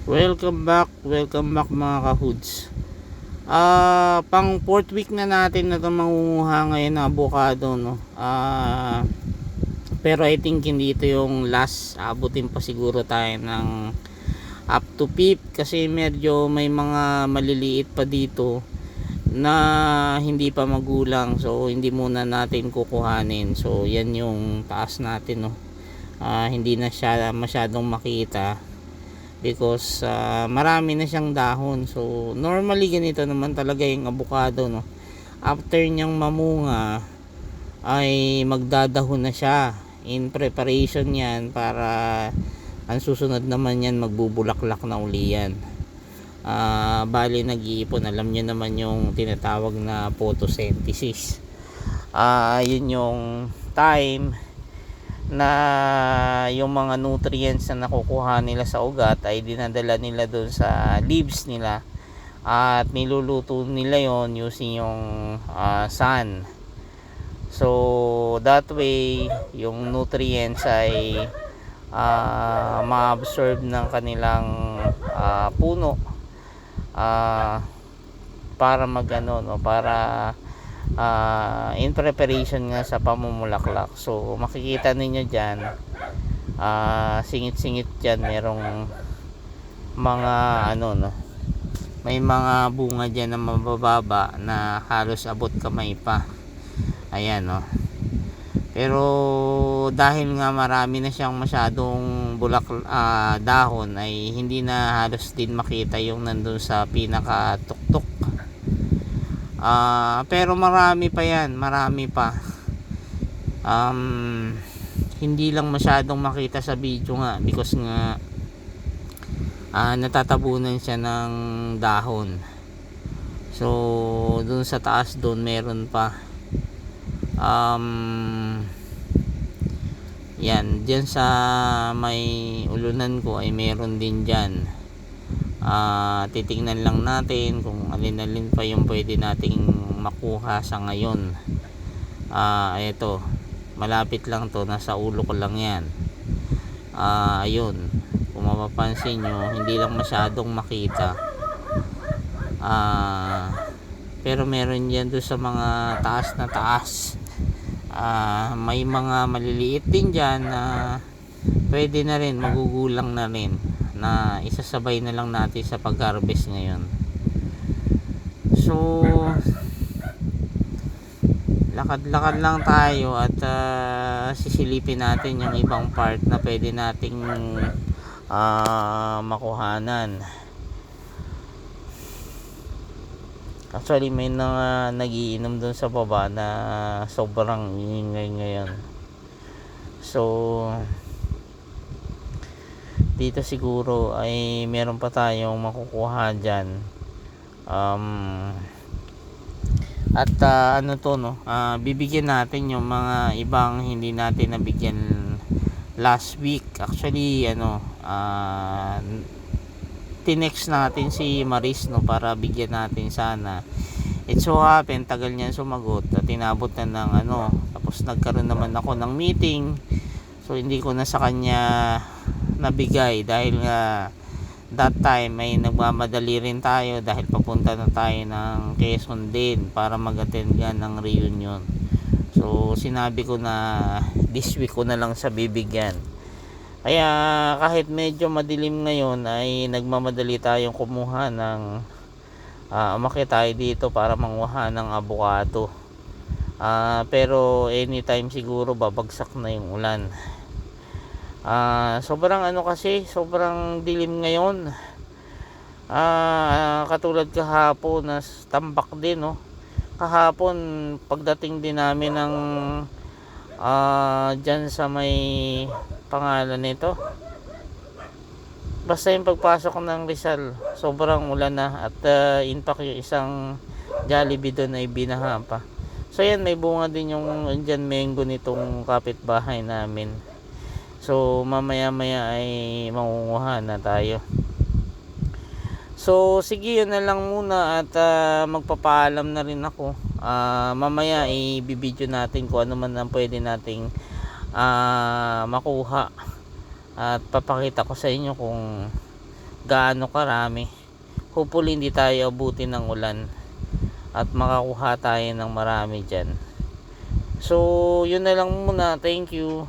Welcome back mga ka-hoods. Pang 4th week na natin na mangunguha ngayon ng avocado, no. Pero I think hindi ito yung last. Abutin pa siguro tayo ng up to 5th kasi medyo may mga maliliit pa dito na hindi pa magulang. So hindi muna natin kukuhanin. So yan yung taas natin, no. Hindi na siya masyadong makita because marami na siyang dahon. So normally ganito naman talaga yung avocado, no. After niyang mamunga ay magdadahon na siya. In preparation yan para ang susunod naman yan magbubulaklak na uli yan. Bali nag-iipon, alam niyo naman yung tinatawag na photosynthesis. Yun yung time na yung mga nutrients na nakukuha nila sa ugat ay dinadala nila doon sa leaves nila at niluluto nila yon using yung sun. So that way yung nutrients ay ma-absorb ng kanilang puno para magano, no, para in preparation nga sa pamumulaklak. So makikita ninyo dyan, singit-singit dyan, merong mga ano, no, may mga bunga dyan na mabababa na halos abot kamay pa. Ayan, no. Pero dahil nga marami na siyang masyadong dahon ay hindi na halos din makita yung nandun sa pinakatuktok. Pero marami pa yan, marami pa. Hindi lang masyadong makita sa video nga because nga natatabunan siya ng dahon. So dun sa taas doon meron pa. Yan, dyan sa may ulunan ko ay meron din dyan. Titingnan lang natin kung alin-alin pa yung pwede nating makuha sa ngayon. Ito, malapit lang to, nasa ulo ko lang yan. Ayun, kung mapapansin nyo, hindi lang masyadong makita. Pero meron yan doon sa mga taas na taas. May mga maliliit din dyan na pwede na rin, magugulang na rin, na isasabay na lang natin sa pag-harvest ngayon. So lakad-lakad lang tayo at sisilipin natin yung ibang part na pwede nating makuhanan. Actually may nagiinom dun sa baba na sobrang ingay ngayon. So dito siguro ay meron pa tayong makukuha dyan. At ano to, no, bibigyan natin yung mga ibang hindi natin nabigyan last week. Actually ano, tinext natin si Maris, no, para bigyan natin sana. It so happen tagal niyan sumagot at tinabot na ng ano, tapos nagkaroon naman ako ng meeting. So hindi ko na sa kanya nabigay dahil nga that time ay nagmamadali rin tayo dahil papunta na tayo ng Quezon din para mag-attend yan ng reunion. So sinabi ko na this week ko na lang sa bibigyan. Kaya kahit medyo madilim ngayon ay nagmamadali tayong kumuha ng umakyat tayo dito para manguha ng avocado. Pero anytime siguro babagsak na yung ulan. Sobrang ano kasi, sobrang dilim ngayon. Katulad kahapon na tambak din, no. Kahapon pagdating din namin ng dyan sa may pangalan nito, basta yung pagpasok ng Rizal sobrang ulan na at in fact yung isang Jollibee doon ay binaha pa. So yan, may bunga din yung dyan mango nitong kapitbahay namin. So mamaya maya ay mangunguha na tayo. So sige, yun na lang muna at magpapaalam na rin ako. Mamaya i-video natin kung ano man ang pwede nating makuha at papakita ko sa inyo kung gaano karami. Hopefully hindi tayo abutin ng ulan at makakuha tayo ng marami dyan. So yun na lang muna, thank you.